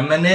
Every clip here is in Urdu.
MNA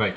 Right.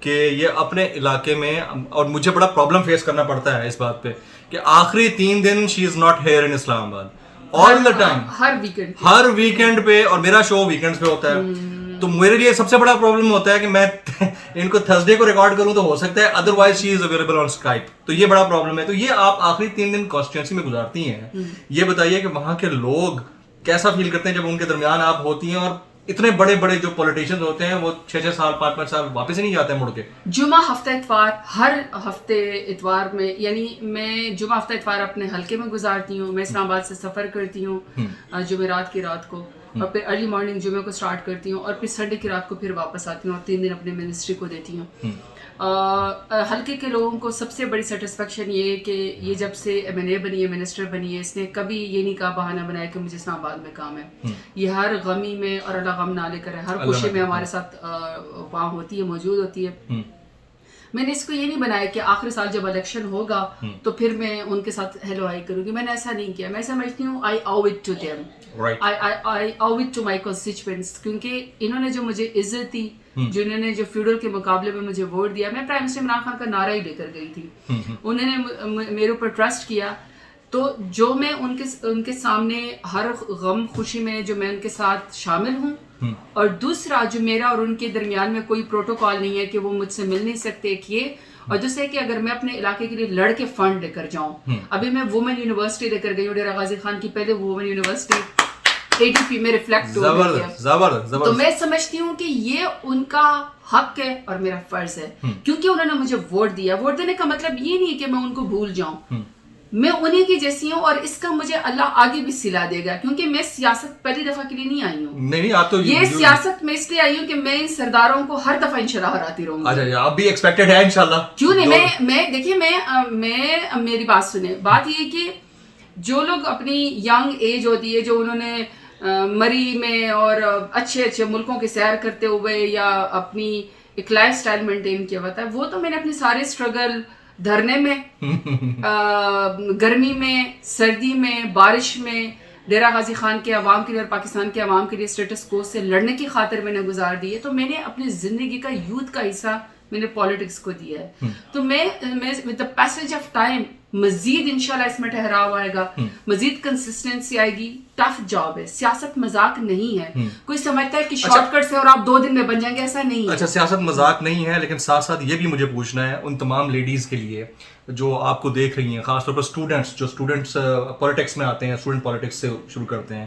کہ یہ اپنے علاقے میں, اور مجھے بڑا پرابلم فیس کرنا پڑتا ہے اس بات پہ کہ آخری 3 دن شی از ناٹ ہیئر ان اسلام آباد آل دا ٹائم, ہر ویکینڈ پہ, اور میرا شو ویکینڈز پہ ہوتا ہے. تو میرے لیے سب سے بڑا پرابلم ہوتا ہے کہ میں ان کو تھرسڈے کو ریکارڈ کروں تو ہو سکتا ہے, other wise she is available on Skype. تو یہ بڑا پرابلم ہے. تو یہ آپ آخری 3 دن کانسٹیٹوئنسی میں گزارتی ہیں, یہ بتائیے کہ وہاں کے لوگ کیسا فیل کرتے ہیں جب ان کے درمیان آپ ہوتی ہیں, اور اتنے بڑے بڑے جو پولیٹیشینز ہوتے ہیں وہ 6 سال 5 سال واپس ہی نہیں جاتے ہیں مڑ کے. جمعہ ہفتہ اتوار, ہر ہفتے اتوار میں, یعنی میں جمعہ ہفتہ اتوار اپنے حلقے میں گزارتی ہوں. میں اسلام آباد سے سفر کرتی ہوں جمعرات کی رات کو, اور پھر ارلی مارننگ جمعے کو سٹارٹ کرتی ہوں, اور پھر سنڈے کی رات کو پھر واپس آتی ہوں, اور 3 دن اپنے منسٹری کو دیتی ہوں. حلقے کے لوگوں کو سب سے بڑی سیٹسفیکشن یہ ہے کہ یہ جب سے M&A بنی ہے, منسٹر بنی ہے, اس نے کبھی یہ نہیں کہا بہانہ بنایا کہ مجھے اسلام آباد میں کام ہے. یہ ہر غمی میں, اور اللہ غم نہ لے کر, ہر خوشی میں ہمارے ساتھ وہاں ہوتی ہے, موجود ہوتی ہے. میں نے اس کو یہ نہیں بنایا کہ آخری سال جب الیکشن ہوگا تو پھر میں ان کے ساتھ ہیلو ہائی کروں گی. میں نے ایسا نہیں کیا. میں سمجھتی ہوں I owe it to them, I owe it to my constituents, کیونکہ انہوں نے جو مجھے عزت دی, جنہوں نے جو فیوڈل کے مقابلے میں مجھے ووٹ دیا. میں پرائم منسٹر عمران خان کا نعرہ ہی لے کر گئی تھی. انہوں نے میرے اوپر ٹرسٹ کیا, تو جو میں ان کے سامنے ہر غم خوشی میں جو میں ان کے ساتھ شامل ہوں, اور دوسرا جو میرا اور ان کے درمیان میں کوئی پروٹوکال نہیں ہے کہ وہ مجھ سے مل نہیں سکتے, ایک یہ, اور دوسرے کہ اگر میں اپنے علاقے کے لیے لڑ کے فنڈ لے کر جاؤں. ابھی میں وومن یونیورسٹی لے کر گئی ہوں, ڈیرہ غازی خان کی پہلے وومن یونیورسٹی ADP میں ریفلیکٹ ہو گئی ہے. تو میں سمجھتی ہوں کہ یہ ان کا حق ہے اور میرا فرض ہے, کیونکہ انہوں نے مجھے ووٹ دیا. ووٹ دینے کا مطلب یہ نہیں ہے کہ میں ان کو بھول جاؤں, میں انہیں کی جیسی ہوں, اور اس کا مجھے اللہ آگے بھی صلہ دے گا, کیونکہ میں سیاست پہلی دفعہ کے لیے نہیں آئی ہوں. نہیں, آپ تو یہ سیاست میں اس لیے آئی ہوں کہ میں ان سرداروں کو ہر دفعہ انشاءاللہ ہراتی رہوں گی. اچھا, آپ بھی ایکسپیکٹڈ ہے انشاءاللہ. کیوں نہیں, میں دیکھیے, میں میری بات سنیں. بات یہ کہ جو لوگ اپنی ینگ ایج ہوتی ہے, جو انہوں نے مری میں اور اچھے اچھے ملکوں کی سیر کرتے ہوئے یا اپنی ایک لائف سٹائل مینٹین کیا ہوتا ہے, وہ تو میں نے اپنے سارے اسٹرگل دھرنے میں, گرمی میں, سردی میں, بارش میں, ڈیرہ غازی خان کے عوام کے لیے اور پاکستان کے عوام کے لیے اسٹیٹس کو سے لڑنے کی خاطر میں نے گزار دی ہے. تو میں نے اپنی زندگی کا یوتھ کا حصہ میں نے پالیٹکس کو دیا ہے. تو میں with the passage of time مزید انشاءاللہ اس میں ٹھہراؤ آئے گا, مزید کنسسٹنسی آئے گی. ٹف جاب ہے, سیاست مذاق نہیں ہے. کوئی سمجھتا ہے کہ شارٹ کٹ سے اور آپ 2 دن میں بن جائیں گے, ایسا نہیں ہے. اچھا, سیاست مذاق نہیں ہے, لیکن ساتھ ساتھ یہ بھی مجھے پوچھنا ہے ان تمام لیڈیز کے لیے جو آپ کو دیکھ رہی ہیں, خاص طور پر اسٹوڈنٹس, جو اسٹوڈنٹس پالیٹکس میں آتے ہیں, اسٹوڈنٹ پالیٹکس سے شروع کرتے ہیں.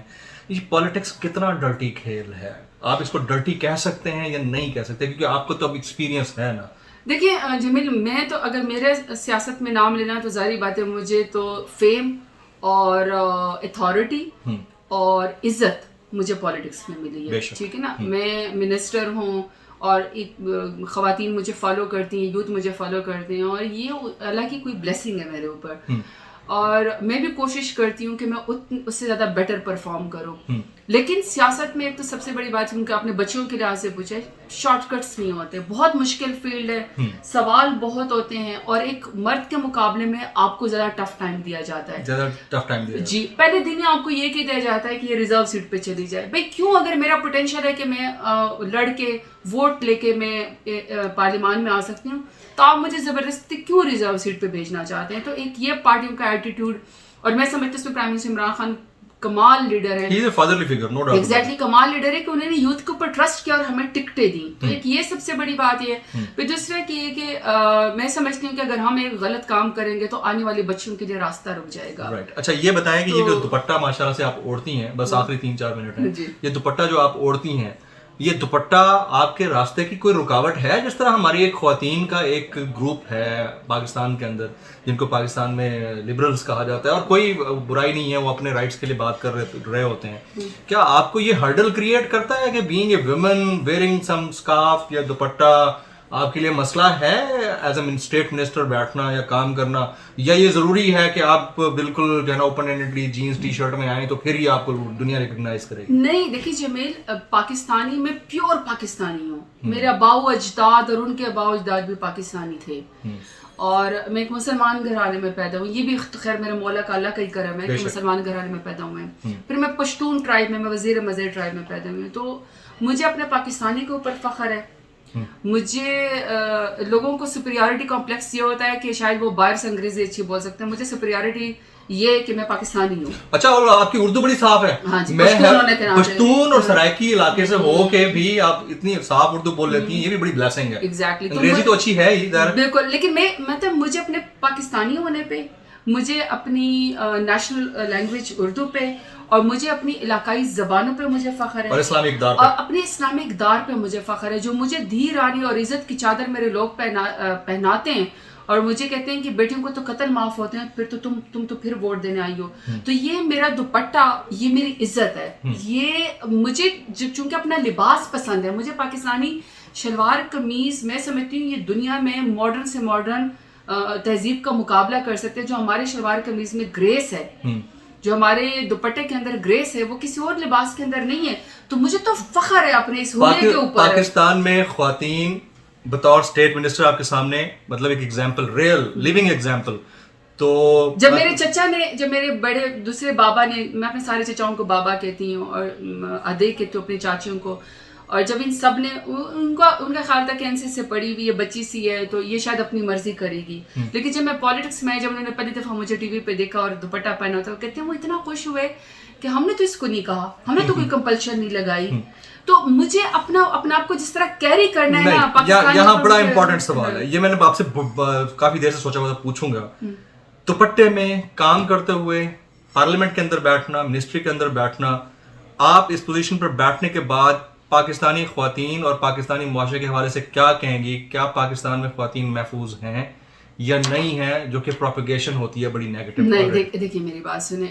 یہ پالیٹکس کتنا ڈرٹی کھیل ہے؟ آپ اس کو ڈرٹی کہہ سکتے ہیں یا نہیں کہہ سکتے, کیونکہ آپ کو تو اب ایکسپیرینس ہے نا. دیکھیے جمیل, میں تو اگر میرے سیاست میں نام لینا تو ظاہری بات ہے, مجھے تو فیم اور اتھارٹی اور عزت مجھے پالیٹکس میں ملی ہے, ٹھیک ہے نا. میں منسٹر ہوں اور ایک خواتین مجھے فالو کرتی ہیں, یوتھ مجھے فالو کرتے ہیں, اور یہ اللہ کی کوئی بلیسنگ ہے میرے اوپر. اور میں بھی کوشش کرتی ہوں کہ میں اس سے زیادہ بیٹر پرفارم کروں. لیکن سیاست میں ایک تو سب سے بڑی بات ان کا اپنے بچوں کے لحاظ سے پوچھے, شارٹ کٹس نہیں ہوتے, بہت مشکل فیلڈ ہے, سوال بہت ہوتے ہیں, اور ایک مرد کے مقابلے میں آپ کو زیادہ ٹف ٹائم دیا جاتا ہے. زیادہ ٹف ٹائم دیا جی, پہلے دن ہی آپ کو یہ کہہ دیا جاتا ہے کہ یہ ریزرو سیٹ پہ چلی جائے. بھائی کیوں؟ اگر میرا پوٹینشیل ہے کہ میں لڑ کے ووٹ لے کے میں پارلیمان میں آ سکتی ہوں, تو آپ مجھے زبردستی کیوں ریزرو سیٹ پہ بھیجنا چاہتے ہیں؟ تو ایک یہ پارٹیوں کا ایٹیٹیوڈ, اور میں سمجھتی ہوں پرائم منسٹر عمران خان کمال لیڈر ہے, ایگزیکٹلی کمال لیڈر ہے کہ انہوں نے یوتھ کے اوپر ٹرسٹ کیا اور ہمیں ٹکٹیں دی. تو ایک یہ سب سے بڑی بات یہ ہے. پھر دوسرا کہ یہ کہ میں سمجھتی ہوں کہ اگر ہم ایک غلط کام کریں گے تو آنے والے بچوں کے لیے راستہ رک جائے گا. اچھا, یہ بتائیں کہ یہ جو دوپٹہ ماشاءاللہ سے آپ اوڑھتی ہیں, بس آخری 3-4 منٹ ہیں, یہ دوپٹہ جو آپ اوڑھتی ہیں, یہ دوپٹہ آپ کے راستے کی کوئی رکاوٹ ہے؟ جس طرح ہماری ایک خواتین کا ایک گروپ ہے پاکستان کے اندر جن کو پاکستان میں لبرلز کہا جاتا ہے, اور کوئی برائی نہیں ہے, وہ اپنے رائٹس کے لیے بات کر رہے ہوتے ہیں. کیا آپ کو یہ ہرڈل کریٹ کرتا ہے کہ being a woman wearing some scarf یا دوپٹہ آپ کے لیے مسئلہ ہے ایز اے اسٹیٹ منسٹر بیٹھنا یا کام کرنا, یا یہ ضروری ہے کہ آپ بالکل جو ہے نا open handedly jeans T shirt میں آئیں تو پھر ہی آپ کو دنیا ریکگنائز کرے گی؟ نہیں, دیکھیے جمیل, پاکستانی میں پیور پاکستانی ہوں. میرے اباؤ اجداد اور ان کے اباؤ اجداد بھی پاکستانی تھے, اور میں ایک مسلمان گھرانے میں پیدا ہوں. یہ بھی خیر میرے مولا کا اللہ کا ہی کرم ہے کہ مسلمان گھرانے میں پیدا ہوں میں. پھر میں پشتون ٹرائب میں وزیر مزید ٹرائب میں پیدا ہوئی ہوں. تو مجھے اپنے پاکستانی کے اوپر فخر ہے, مجھے لوگوں کو سپریورٹی کمپلیکس یہ ہوتا ہے کہ شاید وہ باہر سے انگریزی اچھی بول سکتے ہیں, مجھے سپریورٹی یہ ہے کہ میں پاکستانی ہوں. اچھا, اور آپ کی اردو بڑی صاف ہے. ہاں جی, میں پشتون اور سرائکی علاقے سے ہو کے بھی آپ اتنی صاف اردو بول لیتی ہیں, یہ بھی بڑی بلیسنگ ہے. ایگزیکٹلی, انگریزی تو اچھی ہے ہی بالکل, لیکن میں مطلب مجھے اپنے پاکستانی ہونے پہ, مجھے اپنی نیشنل لینگویج اردو پہ, اور مجھے اپنی علاقائی زبانوں پہ مجھے فخر ہے, اور اسلامی اقدار اور اپنے اسلامی اقدار پہ مجھے فخر ہے. جو مجھے دھی رانی اور عزت کی چادر میرے لوگ پہناتے ہیں اور مجھے کہتے ہیں کہ بیٹیوں کو تو قتل معاف ہوتے ہیں, پھر تو تم تو پھر ووٹ دینے آئی ہو. تو یہ میرا دوپٹہ, یہ میری عزت ہے. یہ مجھے چونکہ اپنا لباس پسند ہے, مجھے پاکستانی شلوار قمیض میں سمجھتی ہوں یہ دنیا میں ماڈرن سے ماڈرن تہذیب کا مقابلہ کر سکتے ہیں. جو ہمارے شلوار قمیض میں گریس ہے, جو ہمارے دوپٹے کے اندر گریس ہے, وہ کسی اور لباس کے اندر نہیں ہے. تو مجھے تو فخر ہے اپنے اس ہونے کے اوپر. پاکستان میں خواتین بطور اسٹیٹ منسٹر آپ کے سامنے, مطلب ایک ایگزامپل, ریئل لیونگ ایگزامپل. تو جب میرے چچا نے, جب میرے بڑے دوسرے بابا نے, میں اپنے سارے چچاؤں کو بابا کہتی ہوں اور ادے کہتی ہوں اپنی چاچیوں کو, اور جب ان سب نے, ان کا خیال تھا کہ این سی سے پڑھی ہوئی ہے, بچی سی ہے تو یہ شاید اپنی مرضی کرے گی. لیکن جب میں پالیٹکس میں, جب انہوں نے پہلی دفعہ مجھے ٹی وی پہ دیکھا اور دوپٹہ پہنا ہوتا, کہتے ہیں وہ اتنا خوش ہوئے کہ ہم نے تو اس کو نہیں کہا, ہم نے تو کوئی کمپلشن نہیں لگائی. تو مجھے اپنا آپ کو جس طرح کیری کرنا ہے نا پاکستان. یہاں بڑا امپورٹنٹ سوال ہے, یہ میں نے آپ سے کافی دیر سے سوچا ہوا پوچھوں گا. دوپٹے میں کام کرتے ہوئے پارلیمنٹ کے اندر بیٹھنا, منسٹری کے اندر بیٹھنا, آپ اس پوزیشن پر بیٹھنے کے بعد پاکستانی خواتین اور پاکستانی معاشرے کے حوالے سے کیا کہیں گی؟ کیا پاکستان میں خواتین محفوظ ہیں یا نہیں ہے, جو کہ پروپیگیشن ہوتی ہے بڑی نیگیٹو؟ نہیں, دیکھیے میری بات سنیں,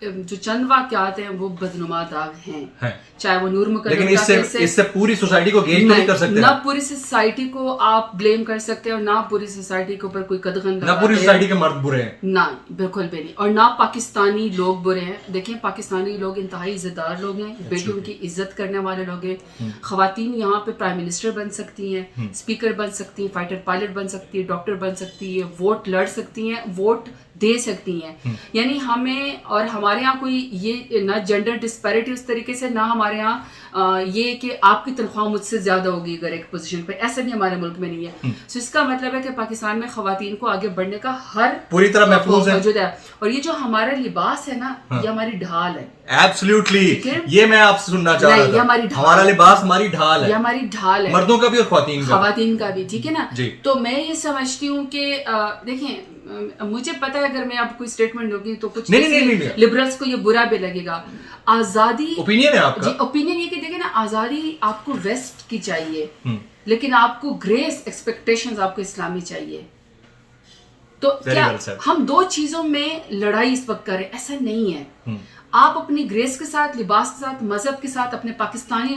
جو چند واقعات ہیں وہ بدنما داغ ہیں, چاہے وہ نور مقدم, لیکن اس سے پوری سوسائٹی کو گیج نہیں کر سکتے. نہ پوری سوسائٹی کو آپ بلیم کر سکتے ہیں, اور نہ پوری سوسائٹی کے اوپر کوئی قدغن, نہ پوری سوسائٹی کے مرد برے ہیں, نہ بالکل بھی نہیں, اور نہ پاکستانی لوگ برے ہیں. دیکھیں پاکستانی لوگ انتہائی عزت دار لوگ ہیں, بیٹیوں کی عزت کرنے والے لوگ ہیں. خواتین یہاں پہ پرائم منسٹر بن سکتی ہیں, اسپیکر بن سکتی ہیں, فائٹر پائلٹ بن سکتی ہے, ڈاکٹر بن سکتی ہے, ووٹ لڑ سکتی ہیں, ووٹ دے سکتی ہیں. یعنی ہمیں, اور ہمارے یہاں کوئی یہ نہ جینڈر ڈسپیرٹی اس طریقے سے, نہ ہمارے یہاں یہ کہ آپ کی تنخواہ مجھ سے زیادہ ہوگی اگر ایک پوزیشن پہ, ایسا بھی ہمارے ملک میں نہیں ہے. سو اس کا مطلب ہے کہ پاکستان میں خواتین کو آگے بڑھنے کا ہر پوری طرح محفوظ موجود ہے. اور یہ جو ہمارا لباس ہے نا, یہ ہماری ڈھال ہے. ایبسلیوٹلی, یہ میں آپ سے سننا چاہ رہا تھا, ہمارا لباس ہماری ڈھال ہے, یہ ہماری ڈھال ہے, مردوں کا بھی اور خواتین کا بھی, ٹھیک ہے نا. تو میں یہ سمجھتی ہوں کہ دیکھیں, مجھے پتا ہے اگر میں آپ کوئی اسٹیٹمنٹ دوں گی تو کچھ لبرلس کو یہ برا بھی لگے گا. آزادی اوپینین ہے آپ کا, جی اوپینین یہ کہ دیکھیں نا, آزادی آپ کو ویسٹ کی چاہیے, لیکن آپ کو گریس ایکسپیکٹیشنز آپ کو اسلامی چاہیے. تو کیا ہم دو چیزوں میں لڑائی اس وقت کریں؟ ایسا نہیں ہے. آپ اپنی گریس کے ساتھ, لباس کے ساتھ, مذہب کے ساتھ, اپنے پاکستانی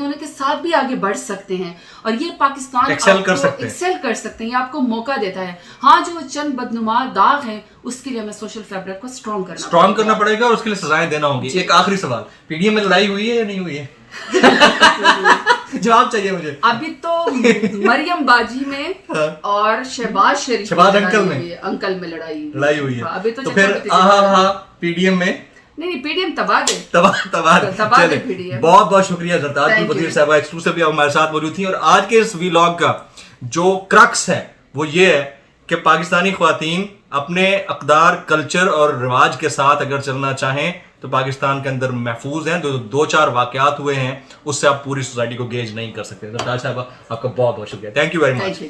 ہونے کے ساتھ بھی آگے بڑھ سکتے ہیں, اور یہ پاکستان ایکسل کر سکتے ہیں, یہ آپ کو موقع دیتا ہے. ہاں, جو چند بدنما داغ ہیں اس کے لیے ہمیں سوشل فیبرک کو اسٹرانگ کرنا پڑے گا, اور اس کے لیے سزائیں دینا ہوں گی. ایک آخری سوال, پی ڈی ایم میں لڑائی ہوئی ہے یا نہیں ہوئی ہے؟ جواب چاہیے مجھے. ابھی تو مریم باجی میں اور شہباز شریف انکل میں لڑائی ہوئی ہے. ابھی تو پھر پی ڈی ایم میں نہیں, پی ڈی ایم تباہ ہے. بہت بہت شکریہ زرتاج بدیر صاحبہ, ایکسکلوسیو ہمارے ساتھ موجود تھیں. اور آج کے اس ویلاگ کا جو کرکس ہے وہ یہ ہے کہ پاکستانی خواتین اپنے اقدار, کلچر اور رواج کے ساتھ اگر چلنا چاہیں تو پاکستان کے اندر محفوظ ہیں. دو چار واقعات ہوئے ہیں, اس سے آپ پوری سوسائٹی کو گیج نہیں کر سکتے. زرتاج صاحبہ, آپ کا بہت بہت شکریہ. Thank you very much.